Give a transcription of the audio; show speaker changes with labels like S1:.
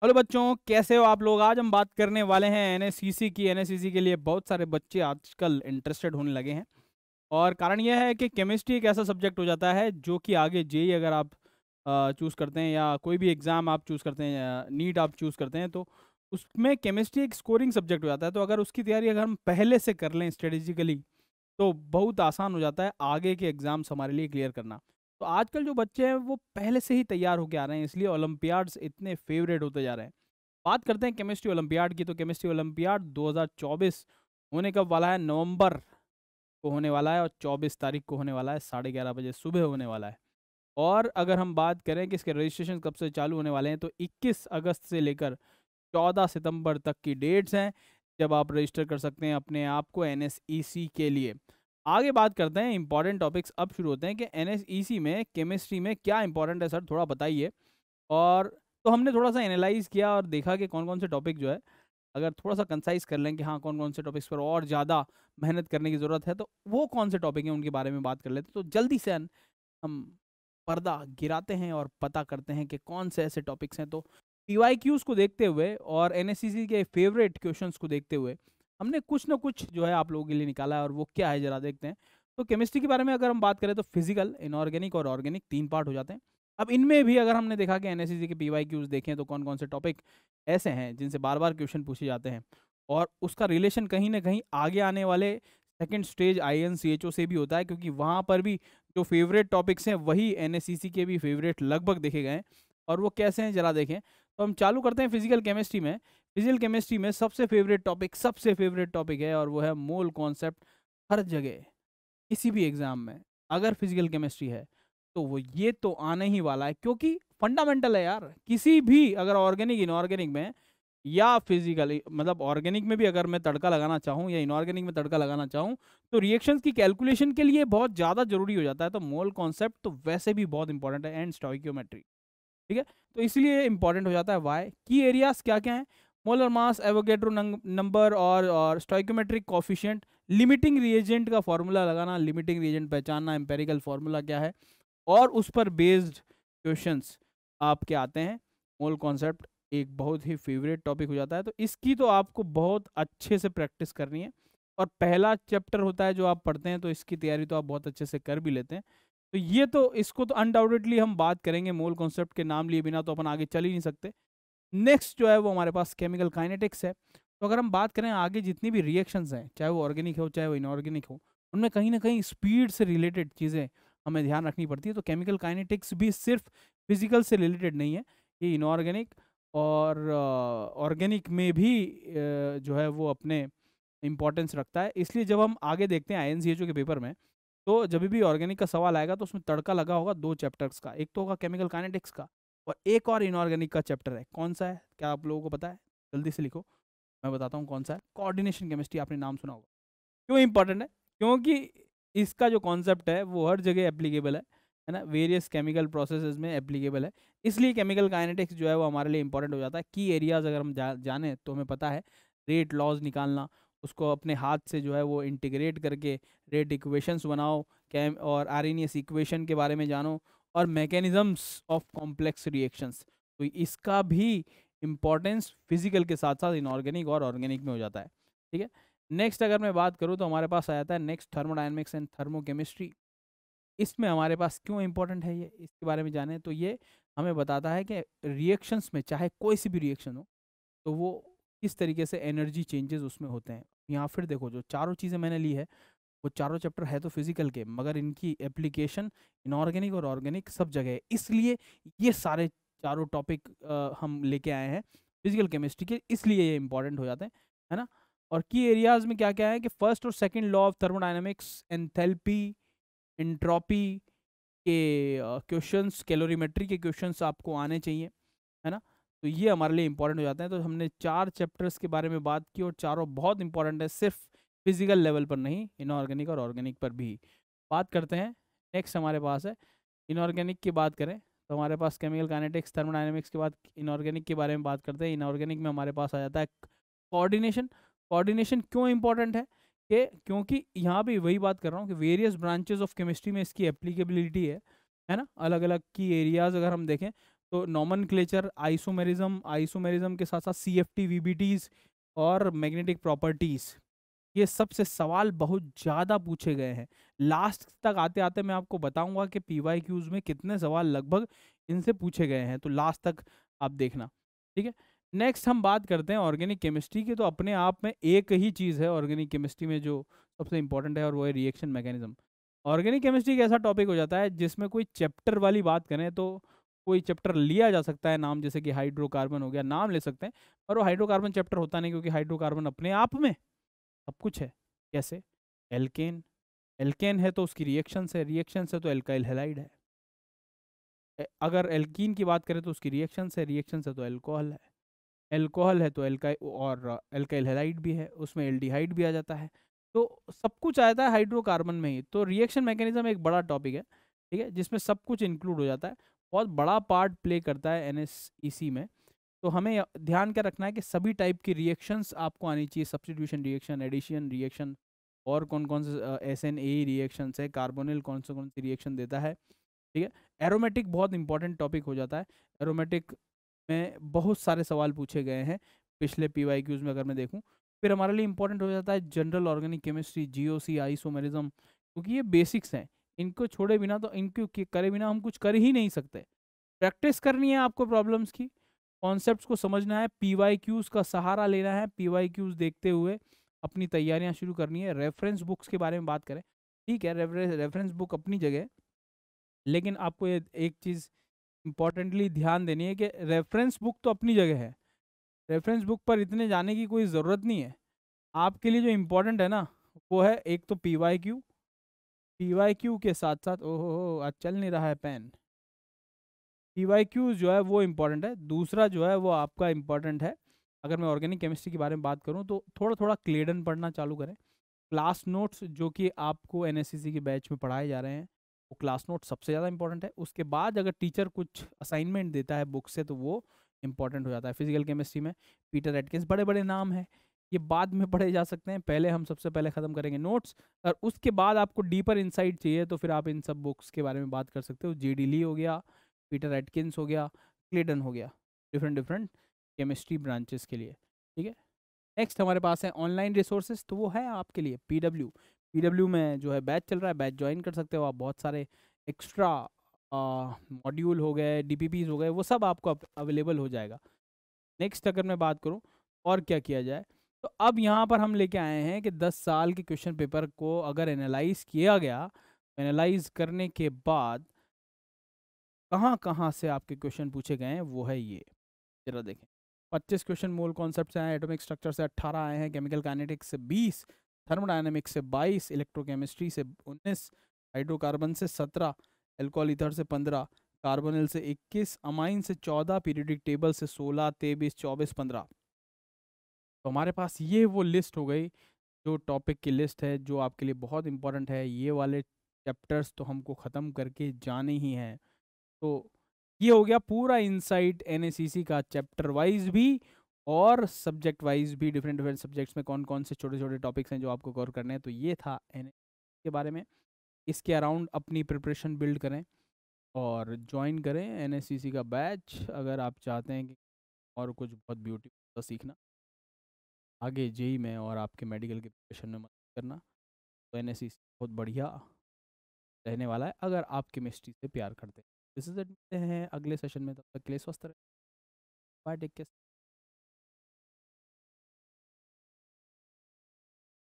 S1: Hello बच्चों, कैसे हो आप लोग। आज हम बात करने वाले हैं एनएसईसी की। एनएसईसी के लिए बहुत सारे बच्चे आजकल इंटरेस्टेड होने लगे हैं और कारण यह है कि केमिस्ट्री एक ऐसा सब्जेक्ट हो जाता है जो कि आगे जेई अगर आप चूज़ करते हैं या कोई भी एग्ज़ाम आप चूज़ करते हैं या नीट आप चूज़ करते हैं तो उसमें केमिस्ट्री एक स्कोरिंग सब्जेक्ट हो जाता है। तो अगर उसकी तैयारी अगर हम पहले से कर लें स्ट्रेटेजिकली तो बहुत आसान हो जाता है आगे के एग्ज़ाम्स हमारे लिए क्लियर करना। तो आजकल जो बच्चे हैं वो पहले से ही तैयार होके आ रहे हैं, इसलिए ओलंपियाड्स इतने फेवरेट होते जा रहे हैं। बात करते हैं केमिस्ट्री ओलंपियाड की। तो केमिस्ट्री ओलंपियाड 2024 होने कब वाला है? नवंबर को होने वाला है और 24 तारीख को होने वाला है, 11:30 बजे सुबह होने वाला है। और अगर हम बात करें कि इसके रजिस्ट्रेशन कब से चालू होने वाले हैं तो 21 अगस्त से लेकर 14 सितंबर तक की डेट्स हैं जब आप रजिस्टर कर सकते हैं अपने आप को एनएसईसी के लिए। आगे बात करते हैं इंपॉर्टेंट टॉपिक्स। अब शुरू होते हैं कि एनएसईसी में केमिस्ट्री में क्या इंपॉर्टेंट है सर, थोड़ा बताइए। और तो हमने थोड़ा सा एनालाइज किया और देखा कि कौन कौन से टॉपिक जो है, अगर थोड़ा सा कंसाइज कर लें कि हाँ कौन कौन से टॉपिक्स पर और ज़्यादा मेहनत करने की ज़रूरत है तो वो कौन से टॉपिक हैं उनके बारे में बात कर लेते हैं। तो जल्दी से हम पर्दा गिराते हैं और पता करते हैं कि कौन से ऐसे टॉपिक्स हैं। तो पीवाईक्यूज़ को देखते हुए और एनएससीसी के फेवरेट क्वेश्चंस को देखते हुए हमने कुछ ना कुछ जो है आप लोगों के लिए निकाला है और वो क्या है ज़रा देखते हैं। तो केमिस्ट्री के बारे में अगर हम बात करें तो फिजिकल, इनऑर्गेनिक और ऑर्गेनिक 3 पार्ट हो जाते हैं। अब इनमें भी अगर हमने देखा कि एनएससीसी के पीवाईक्यूज़ देखें तो कौन कौन से टॉपिक ऐसे हैं जिनसे बार बार क्वेश्चन पूछे जाते हैं और उसका रिलेशन कहीं ना कहीं आगे आने वाले सेकेंड स्टेज आईएनसीएचओ से भी होता है, क्योंकि वहाँ पर भी जो फेवरेट टॉपिक्स हैं वही एनएससीसी के भी फेवरेट लगभग देखे गए हैं। और वो कैसे हैं जरा देखें। तो हम चालू करते हैं फिजिकल केमिस्ट्री में। फिजिकल केमिस्ट्री में सबसे फेवरेट टॉपिक है और वो है मोल कॉन्सेप्ट। हर जगह किसी भी एग्जाम में अगर फिजिकल केमिस्ट्री है तो वो ये तो आने ही वाला है, क्योंकि फंडामेंटल है यार। किसी भी अगर ऑर्गेनिक इनऑर्गेनिक में या फिजिकल मतलब ऑर्गेनिक में भी अगर मैं तड़का लगाना चाहूँ या इनऑर्गेनिक में तड़का लगाना चाहूँ तो रिएक्शंस की कैलकुलेशन के लिए बहुत ज़्यादा जरूरी हो जाता है। तो मोल कॉन्सेप्ट तो वैसे भी बहुत इंपॉर्टेंट है एंड स्टोइकियोमेट्री, ठीक है। तो इसलिए इंपॉर्टेंट हो जाता है। वाई की एरियाज क्या क्या है? मोलर मास, एवोगेड्रो नंबर और स्टोइकोमेट्रिक कॉफिशिएंट, लिमिटिंग रिएजेंट का फॉर्मूला लगाना, लिमिटिंग रिएजेंट पहचानना, एम्पेरिकल फॉर्मूला क्या है और उस पर बेस्ड क्वेश्चंस आपके आते हैं। मोल कॉन्सेप्ट एक बहुत ही फेवरेट टॉपिक हो जाता है, तो इसकी तो आपको बहुत अच्छे से प्रैक्टिस करनी है। और पहला चैप्टर होता है जो आप पढ़ते हैं तो इसकी तैयारी तो आप बहुत अच्छे से कर भी लेते हैं। तो ये तो इसको तो अनडाउटेडली हम बात करेंगे, मोल कॉन्सेप्ट के नाम लिए बिना तो अपन आगे चल ही नहीं सकते। नेक्स्ट जो है वो हमारे पास केमिकल काइनेटिक्स है। तो अगर हम बात करें आगे जितनी भी रिएक्शंस हैं, चाहे वो ऑर्गेनिक हो चाहे वो इनऑर्गेनिक हो, उनमें कहीं ना कहीं स्पीड से रिलेटेड चीज़ें हमें ध्यान रखनी पड़ती है। तो केमिकल काइनेटिक्स भी सिर्फ फिजिकल से रिलेटेड नहीं है, ये इनऑर्गेनिक और ऑर्गेनिक में भी जो है वो अपने इंपॉर्टेंस रखता है। इसलिए जब हम आगे देखते हैं आईएनसीएचओ के पेपर में तो जब भी ऑर्गेनिक का सवाल आएगा तो उसमें तड़का लगा होगा 2 चैप्टर्स का। एक तो होगा केमिकल काइनेटिक्स का और एक और इनऑर्गेनिक का चैप्टर है। कौन सा है, क्या आप लोगों को पता है? जल्दी से लिखो, मैं बताता हूँ कौन सा है। कोऑर्डिनेशन केमिस्ट्री, आपने नाम सुना होगा। क्यों इंपॉर्टेंट है? क्योंकि इसका जो कॉन्सेप्ट है वो हर जगह एप्लीकेबल है ना, वेरियस केमिकल प्रोसेसेस में एप्लीकेबल है। इसलिए केमिकल काइनेटिक्स जो है वो हमारे लिए इंपॉर्टेंट हो जाता है। की एरियाज अगर हम जाने तो हमें पता है रेट लॉज निकालना, उसको अपने हाथ से जो है वो इंटीग्रेट करके रेट इक्वेशंस बनाओ, कैम और आरएनएस इक्वेशन के बारे में जानो और मैकेनिज्म्स ऑफ कॉम्प्लेक्स रिएक्शंस। तो इसका भी इम्पोर्टेंस फिजिकल के साथ साथ इनऑर्गेनिक और ऑर्गेनिक में हो जाता है, ठीक है। नेक्स्ट अगर मैं बात करूँ तो हमारे पास आ जाता है नेक्स्ट थर्मोडायनेमिक्स एंड थर्मोकेमिस्ट्री। इसमें हमारे पास क्यों इंपॉर्टेंट है ये, इसके बारे में जाने तो ये हमें बताता है कि रिएक्शंस में चाहे कोई सी भी रिएक्शन हो तो वो किस तरीके से एनर्जी चेंजेस उसमें होते हैं। यहाँ फिर देखो जो चारों चीज़ें मैंने ली है वो चारों चैप्टर है तो फिजिकल के, मगर इनकी एप्लीकेशन इनऑर्गेनिक और ऑर्गेनिक सब जगह है। इसलिए ये सारे चारों टॉपिक हम लेके आए हैं फिजिकल केमिस्ट्री के, इसलिए ये इंपॉर्टेंट हो जाते हैं, है ना। और की एरियाज में क्या क्या है कि फर्स्ट और second law of thermodynamics, enthalpy, entropy के क्वेश्चंस, कैलोरीमेट्री के क्वेश्चंस आपको आने चाहिए, है ना। तो ये हमारे लिए इंपॉर्टेंट हो जाते हैं। तो हमने 4 चैप्टर्स के बारे में बात की और चारों बहुत इंपॉर्टेंट है, सिर्फ फिजिकल लेवल पर नहीं, इनऑर्गेनिक और ऑर्गेनिक पर भी। बात करते हैं नेक्स्ट हमारे पास है इनऑर्गेनिक की। बात करें तो हमारे पास केमिकल काइनेटिक्स थर्मोडायनेमिक्स के बाद इनऑर्गेनिक के बारे में बात करते हैं। इनऑर्गेनिक में हमारे पास आ जाता है कोऑर्डिनेशन। कोऑर्डिनेशन क्यों इंपॉर्टेंट है कि क्योंकि यहाँ भी वही बात कर रहा हूँ कि वेरियस ब्रांचेस ऑफ केमिस्ट्री में इसकी एप्लीकेबिलिटी है ना। अलग अलग की एरियाज अगर हम देखें तो नॉमनक्लेचर, आइसोमेरिज्म के साथ साथ CFT, VBTs और मैग्नेटिक प्रॉपर्टीज, ये सबसे सवाल बहुत ज़्यादा पूछे गए हैं। लास्ट तक आते आते मैं आपको बताऊंगा कि PYQs में कितने सवाल लगभग इनसे पूछे गए हैं, तो लास्ट तक आप देखना, ठीक है। नेक्स्ट हम बात करते हैं ऑर्गेनिक केमिस्ट्री की। तो अपने आप में एक ही चीज़ है ऑर्गेनिक केमिस्ट्री में जो सबसे इंपॉर्टेंट है, और वो है रिएक्शन मैकेनिज्म। ऑर्गेनिक केमिस्ट्री एक ऐसा टॉपिक हो जाता है जिसमें कोई चैप्टर वाली बात करें तो कोई चैप्टर लिया जा सकता है नाम, जैसे कि हाइड्रोकार्बन हो गया, नाम ले सकते हैं, और वो हाइड्रोकार्बन चैप्टर होता नहीं, क्योंकि हाइड्रोकार्बन अपने आप में सब कुछ है। कैसे? एल्केन, एल्केन है तो उसकी रिएक्शन है तो एल्काइल हैलाइड है। अगर एल्कीन की बात करें तो उसकी रिएक्शन है तो एल्कोहल है, एल्कोहल है तो एल्काइल हैलाइड भी है, उसमें एल्डिहाइड भी आ जाता है। तो सब कुछ आ जाता है हाइड्रोकार्बन में ही। तो रिएक्शन मैकेनिज्म एक बड़ा टॉपिक है, ठीक है, जिसमें सब कुछ इंक्लूड हो जाता है, बहुत बड़ा पार्ट प्ले करता है NSEC में। तो हमें ध्यान क्या रखना है कि सभी टाइप की रिएक्शंस आपको आनी चाहिए, सब्स्टिट्यूशन रिएक्शन, एडिशन रिएक्शन, और कौन कौन से SNA रिएक्शंस है, कार्बोनिल कौन सी रिएक्शन देता है, ठीक है। एरोमेटिक बहुत इंपॉर्टेंट टॉपिक हो जाता है। एरोमेटिक में बहुत सारे सवाल पूछे गए हैं पिछले PYQs में, अगर मैं देखूं। फिर हमारे लिए इंपॉर्टेंट हो जाता है general organic chemistry, GOC, isomerism, क्योंकि ये बेसिक्स हैं, इनको छोड़े बिना तो इनको करे बिना हम कुछ कर ही नहीं सकते। प्रैक्टिस करनी है आपको प्रॉब्लम्स की, कॉन्सेप्ट्स को समझना है, PYQs का सहारा लेना है, PYQs देखते हुए अपनी तैयारियां शुरू करनी है। रेफरेंस बुक्स के बारे में बात करें, ठीक है, रेफरेंस बुक अपनी जगह, लेकिन आपको ये एक चीज़ इंपॉर्टेंटली ध्यान देनी है कि रेफरेंस बुक तो अपनी जगह है, रेफरेंस बुक पर इतने जाने की कोई ज़रूरत नहीं है। आपके लिए जो इम्पोर्टेंट है ना, वो है एक तो PYQ के साथ साथ, ओहो आज चल नहीं रहा है पेन, PYQ जो है वो इम्पोर्टेंट है। दूसरा जो है वो आपका इम्पोर्टेंट है, अगर मैं ऑर्गेनिक केमिस्ट्री के बारे में बात करूँ तो थोड़ा थोड़ा क्लेडन पढ़ना चालू करें। क्लास नोट्स जो कि आपको NSCC के बैच में पढ़ाए जा रहे हैं, वो क्लास नोट सबसे ज़्यादा इंपॉर्टेंट है। उसके बाद अगर टीचर कुछ असाइनमेंट देता है बुक से तो वो इंपॉर्टेंट हो जाता है। फिजिकल केमिस्ट्री में पीटर एटकिंस, बड़े बड़े नाम हैं, ये बाद में पढ़े जा सकते हैं, पहले हम सबसे पहले ख़त्म करेंगे नोट्स। और उसके बाद आपको डीपर इंसाइट चाहिए तो फिर आप इन सब बुक्स के बारे में बात कर सकते हो। JD ली हो गया, पीटर एटकिंस हो गया, क्लेडन हो गया, डिफरेंट डिफरेंट केमिस्ट्री ब्रांचेस के लिए, ठीक है। नेक्स्ट हमारे पास है ऑनलाइन रिसोर्सेज, तो वो है आपके लिए PW में जो है बैच चल रहा है, बैच ज्वाइन कर सकते हो आप। बहुत सारे एक्स्ट्रा मॉड्यूल हो गए, DPPs हो गए, वो सब आपको अवेलेबल हो जाएगा। नेक्स्ट अगर मैं बात करूँ और क्या किया जाए, तो अब यहाँ पर हम लेके आए हैं कि 10 साल के क्वेश्चन पेपर को अगर एनालाइज किया गया, एनालाइज करने के बाद कहाँ कहाँ से आपके क्वेश्चन पूछे गए हैं, वो है ये, जरा देखें। 25 क्वेश्चन मूल कॉन्सेप्ट से आए, एटॉमिक स्ट्रक्चर से 18 आए हैं, केमिकल काइनेटिक्स से 20, थर्मोडायनेमिक्स से 22, इलेक्ट्रोकेमिस्ट्री से 19, हाइड्रोकार्बन से 17, एल्कोहल ईथर से 15, कार्बोनिल से 21, अमाइन से 14, पीरियोडिक टेबल से 16, 23, 24, 15। तो हमारे पास ये वो लिस्ट हो गई जो टॉपिक की लिस्ट है, जो आपके लिए बहुत इंपॉर्टेंट है। ये वाले चैप्टर्स तो हमको ख़त्म करके जाने ही हैं। तो ये हो गया पूरा इनसाइट NSCC का, चैप्टर वाइज भी और सब्जेक्ट वाइज भी, डिफरेंट डिफरेंट सब्जेक्ट्स में कौन कौन से छोटे छोटे टॉपिक्स हैं जो आपको कवर करने हैं। तो ये था NSCC के बारे में। इसके अराउंड अपनी प्रिपरेशन बिल्ड करें और ज्वाइन करें NSCC का बैच, अगर आप चाहते हैं कि और कुछ बहुत ब्यूटीफुल सीखना आगे JEE में और आपके मेडिकल के प्रिपरेशन में मदद करना। तो NSCC बहुत बढ़िया रहने वाला है अगर आप केमिस्ट्री से प्यार करते हैं। दिस इज इट, मिलते हैं अगले सेशन में, तब तक के लिए स्वस्थ रहें, बाय, टेक केयर।